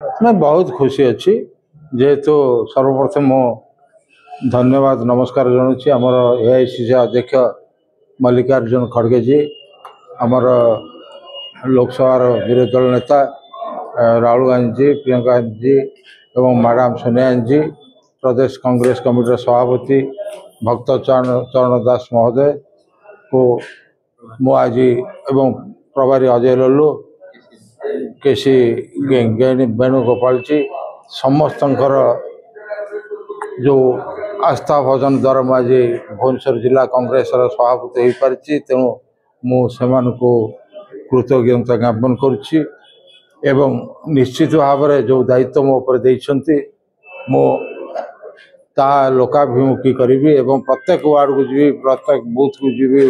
मैं बहुत खुशी अच्छी जेहेतु सर्वप्रथम मो धन्यवाद नमस्कार जनाऊँ आमर एआईसीसी अध्यक्ष मल्लिकार्जुन खड़गे जी आमर लोकसभा विरोधी दल नेता राहुल गांधी जी प्रियंका गांधी जी एवं मैडम सोनिया गांधी जी प्रदेश कांग्रेस कमिटी सभापति भक्त चरण दास महोदय को मु आज एवं प्रभारी अजय लल्लू केसी वेणुगोपाल जी समस्त जो आस्था भजन द्वारा मुझे भुवनेश्वर जिला कांग्रेस सभापति हो पारी तेणु मुझे कृतज्ञता ज्ञापन करुच्ची एवं निश्चित भाव में जो दायित्व मो उपर देइछंती मो ता लोकाभिमुखी करी एवं प्रत्येक वार्ड को जी प्रत्येक बूथ को जी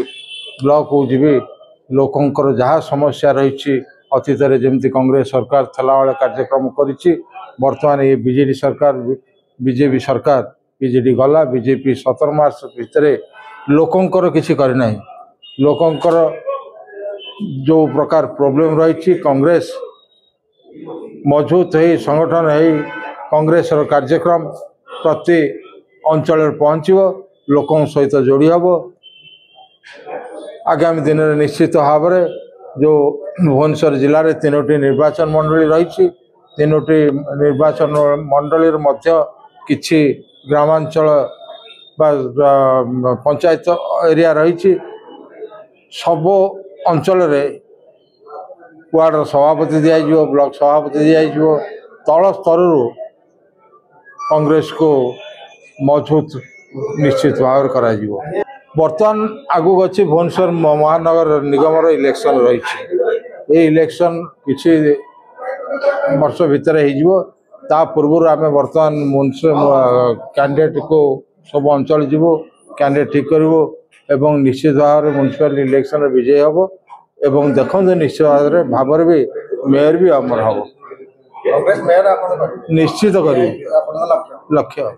ब्लॉक को जी लोकंकर जहाँ समस्या रही अतीत जमी कांग्रेस सरकार थला वाले कार्यक्रम करिछि वर्तमान ये बीजेडी सरकार बीजेपी सरकार बीजेडी गला बीजेपी 17 मास भितर लोकंकर किसी करना लोकंकर जो प्रकार प्रॉब्लम रही कांग्रेस मजबूत है संगठन है कांग्रेस कार्यक्रम प्रति अंचल पहुँचो लोकों सहित जोड़ी हम आगामी दिन में निश्चित भाव में जो भुवनेश्वर जिले में 3टी निर्वाचन मंडली रही 3टी निर्वाचन मंडली मध्य किछि ग्रामांचल पंचायत एरिया रही सब अंचल वार्ड सभापति दिज्व ब्लॉक सभापति दिज्व तल स्तर कांग्रेस को मजबूत निश्चित भाव करा बर्तमान आगू अच्छी भुवनेश्वर महानगर निगम इलेक्शन रही इलेक्शन किसी वर्ष भितर हो पूर्व आम बर्तमान कैंडिडेट को सब अंचल जीवो कैंडिडेट ठीक करूँ एवं निश्चित भाव में म्युनिसिपल इलेक्शन विजय हम एवं देखो निश्चित भाव में भी मेयर भी आमर हम निश्चित कर लक्ष्य।